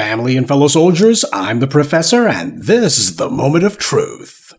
Family and fellow soldiers, I'm the Professor, and this is the moment of truth.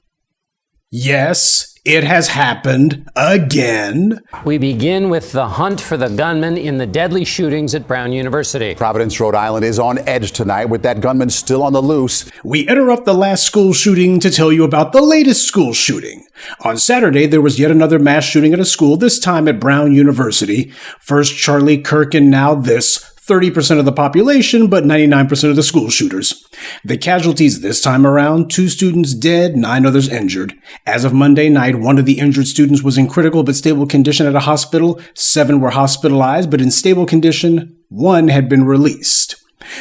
Yes, it has happened again. We begin with the hunt for the gunman in the deadly shootings at Brown University. Providence, Rhode Island is on edge tonight with that gunman still on the loose. We interrupt the last school shooting to tell you about the latest school shooting. On Saturday, there was yet another mass shooting at a school, this time at Brown University. First Charlie Kirk and now this. 30% of the population, but 99% of the school shooters. The casualties this time around, 2 students dead, 9 others injured. As of Monday night, 1 of the injured students was in critical but stable condition at a hospital. 7 were hospitalized, but in stable condition. 1 had been released.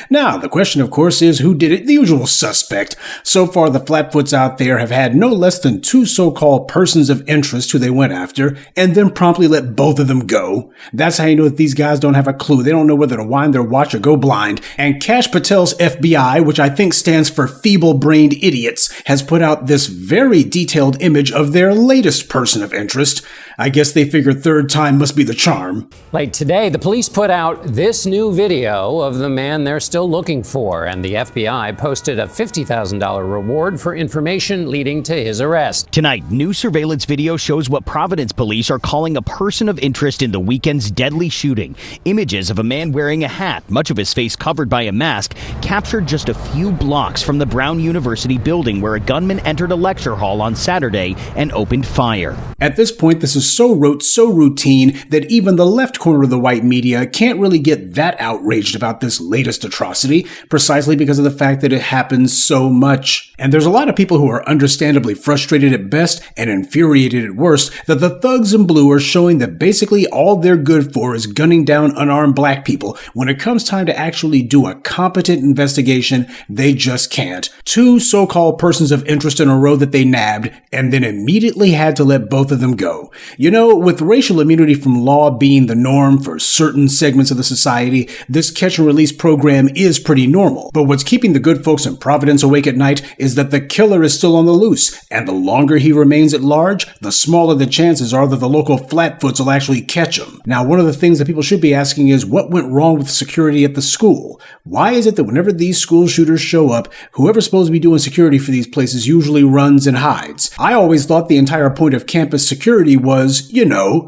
Now, the question, of course, is who did it? The usual suspect. So far, the flatfoots out there have had no less than 2 so-called persons of interest who they went after, and then promptly let both of them go. That's how you know that these guys don't have a clue. They don't know whether to wind their watch or go blind. And Kash Patel's FBI, which I think stands for Feeble-Brained Idiots, has put out this very detailed image of their latest person of interest. I guess they figure third time must be the charm. Late today, the police put out this new video of the man they're still looking for, and the FBI posted a $50,000 reward for information leading to his arrest. Tonight, new surveillance video shows what Providence police are calling a person of interest in the weekend's deadly shooting. Images of a man wearing a hat, much of his face covered by a mask, captured just a few blocks from the Brown University building where a gunman entered a lecture hall on Saturday and opened fire. At this point, this is so rote, so routine, that even the left corner of the white media can't really get that outraged about this latest atrocity, precisely because of the fact that it happens so much. And there's a lot of people who are understandably frustrated at best and infuriated at worst that the thugs in blue are showing that basically all they're good for is gunning down unarmed black people. When it comes time to actually do a competent investigation, they just can't. 2 so-called persons of interest in a row that they nabbed, and then immediately had to let both of them go. You know, with racial immunity from law being the norm for certain segments of the society, this catch and release program is pretty normal. But what's keeping the good folks in Providence awake at night is that the killer is still on the loose, and the longer he remains at large, the smaller the chances are that the local flatfoots will actually catch him. Now, one of the things that people should be asking is what went wrong with security at the school? Why is it that whenever these school shooters show up, whoever's supposed to be doing security for these places usually runs and hides? I always thought the entire point of campus security was,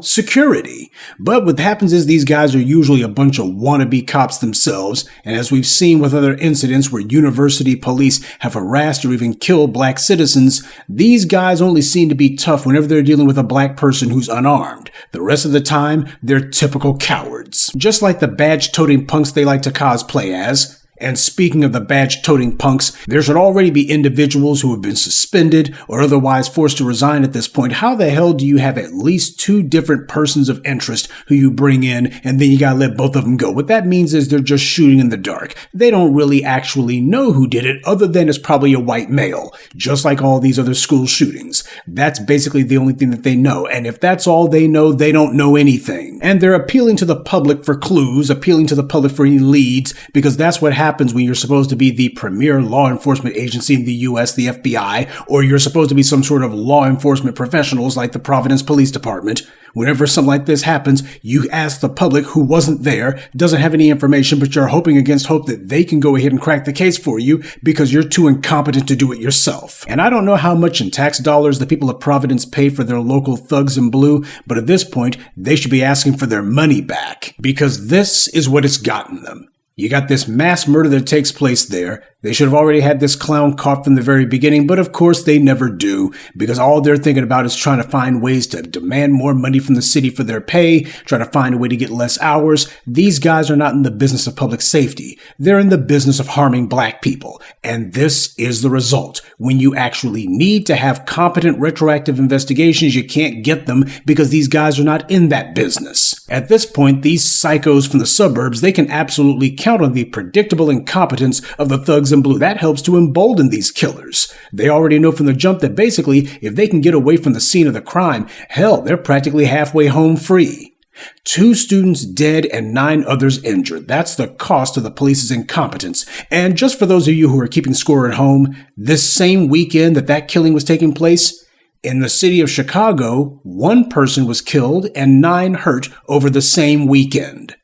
security. But what happens is these guys are usually a bunch of wannabe cops themselves, and as we've seen with other incidents where university police have harassed or even killed black citizens, these guys only seem to be tough whenever they're dealing with a black person who's unarmed. The rest of the time, they're typical cowards. Just like the badge-toting punks they like to cosplay as. And speaking of the badge-toting punks, there should already be individuals who have been suspended or otherwise forced to resign at this point. How the hell do you have at least 2 different persons of interest who you bring in, and then you gotta let both of them go? What that means is they're just shooting in the dark. They don't really actually know who did it, other than it's probably a white male, just like all these other school shootings. That's basically the only thing that they know, and if that's all they know, they don't know anything. And they're appealing to the public for clues, appealing to the public for any leads, because that's what happens when you're supposed to be the premier law enforcement agency in the U.S., the FBI, or you're supposed to be some sort of law enforcement professionals like the Providence Police Department. Whenever something like this happens, you ask the public who wasn't there, doesn't have any information, but you're hoping against hope that they can go ahead and crack the case for you because you're too incompetent to do it yourself. And I don't know how much in tax dollars the people of Providence pay for their local thugs in blue, but at this point, they should be asking for their money back, because this is what it's gotten them. You got this mass murder that takes place there. They should have already had this clown caught from the very beginning, but of course they never do, because all they're thinking about is trying to find ways to demand more money from the city for their pay, trying to find a way to get less hours. These guys are not in the business of public safety. They're in the business of harming black people. And this is the result. When you actually need to have competent retroactive investigations, you can't get them because these guys are not in that business. At this point, these psychos from the suburbs, they can absolutely count on the predictable incompetence of the thugs in blue. That helps to embolden these killers. They already know from the jump that basically, if they can get away from the scene of the crime, hell, they're practically halfway home free. 2 students dead and 9 others injured. That's the cost of the police's incompetence. And just for those of you who are keeping score at home, this same weekend that killing was taking place, in the city of Chicago, 1 person was killed and 9 hurt over the same weekend.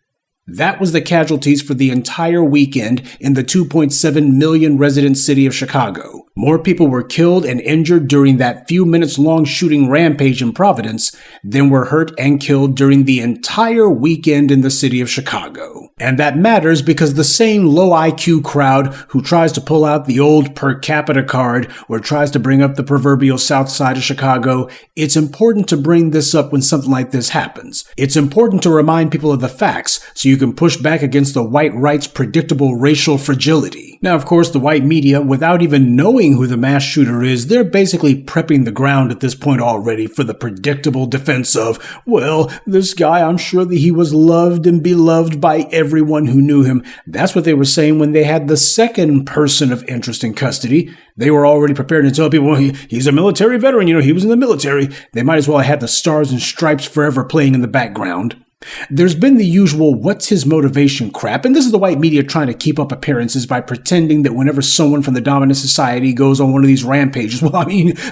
That was the casualties for the entire weekend in the 2.7 million resident city of Chicago. More people were killed and injured during that few minutes long shooting rampage in Providence than were hurt and killed during the entire weekend in the city of Chicago. And that matters because the same low IQ crowd who tries to pull out the old per capita card or tries to bring up the proverbial south side of Chicago, it's important to bring this up when something like this happens. It's important to remind people of the facts so you can push back against the white right's predictable racial fragility. Now, of course, the white media, without even knowing who the mass shooter is, they're basically prepping the ground at this point already for the predictable defense of, well, this guy, I'm sure that he was loved and beloved by everyone who knew him. That's what they were saying when they had the second person of interest in custody. They were already prepared to tell people, well, he's a military veteran, he was in the military. They might as well have had the Stars and Stripes Forever playing in the background. There's been the usual what's his motivation crap, and this is the white media trying to keep up appearances by pretending that whenever someone from the dominant society goes on one of these rampages, well,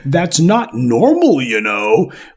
that's not normal,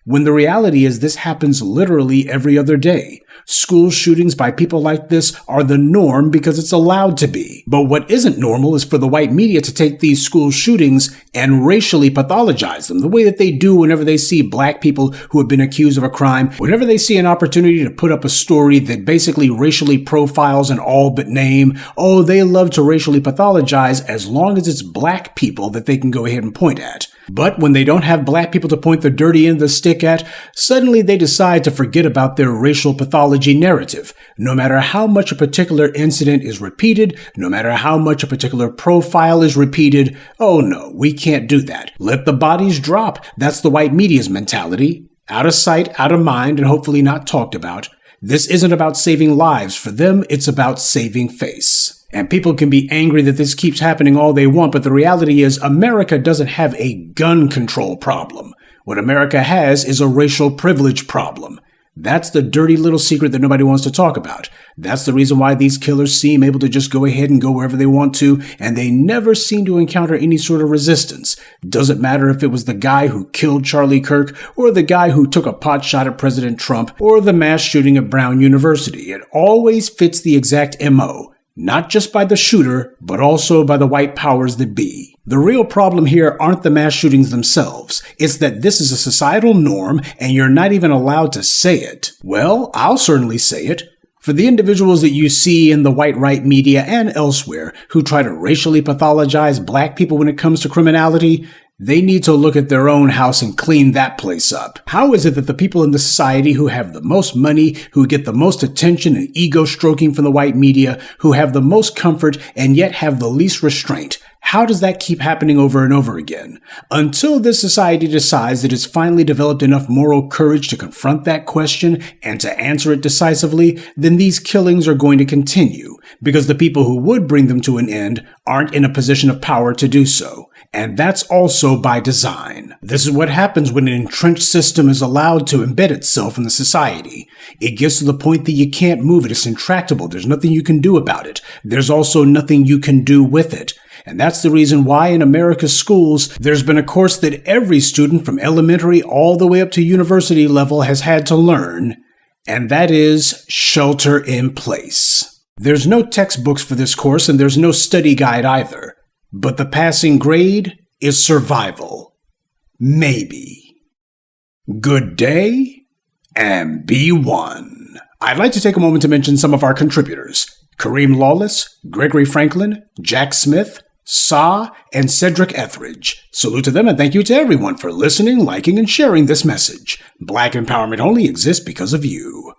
when the reality is this happens literally every other day. School shootings by people like this are the norm because it's allowed to be. But what isn't normal is for the white media to take these school shootings and racially pathologize them, the way that they do whenever they see black people who have been accused of a crime, whenever they see an opportunity to put up a story that basically racially profiles an all but name. Oh, they love to racially pathologize as long as it's black people that they can go ahead and point at. But when they don't have black people to point the dirty end of the stick at, suddenly they decide to forget about their racial pathology narrative. No matter how much a particular incident is repeated, no matter how much a particular profile is repeated, oh no, we can't do that. Let the bodies drop. That's the white media's mentality. Out of sight, out of mind, and hopefully not talked about. This isn't about saving lives. For them, it's about saving face. And people can be angry that this keeps happening all they want, but the reality is America doesn't have a gun control problem. What America has is a racial privilege problem. That's the dirty little secret that nobody wants to talk about. That's the reason why these killers seem able to just go ahead and go wherever they want to, and they never seem to encounter any sort of resistance. Doesn't matter if it was the guy who killed Charlie Kirk, or the guy who took a pot shot at President Trump, or the mass shooting at Brown University. It always fits the exact MO. Not just by the shooter, but also by the white powers that be. The real problem here aren't the mass shootings themselves. It's that this is a societal norm and you're not even allowed to say it. Well, I'll certainly say it. For the individuals that you see in the white right media and elsewhere who try to racially pathologize black people when it comes to criminality, they need to look at their own house and clean that place up. How is it that the people in the society who have the most money, who get the most attention and ego stroking from the white media, who have the most comfort and yet have the least restraint, how does that keep happening over and over again? Until this society decides that it's finally developed enough moral courage to confront that question and to answer it decisively, then these killings are going to continue, because the people who would bring them to an end aren't in a position of power to do so. And that's also by design. This is what happens when an entrenched system is allowed to embed itself in the society. It gets to the point that you can't move it. It's intractable. There's nothing you can do about it. There's also nothing you can do with it. And that's the reason why in America's schools, there's been a course that every student from elementary all the way up to university level has had to learn, and that is shelter in place. There's no textbooks for this course, and there's no study guide either. But the passing grade is survival. Maybe. Good day, and be one. I'd like to take a moment to mention some of our contributors. Kareem Lawless, Gregory Franklin, Jack Smith, Sa, and Cedric Etheridge. Salute to them and thank you to everyone for listening, liking, and sharing this message. Black empowerment only exists because of you.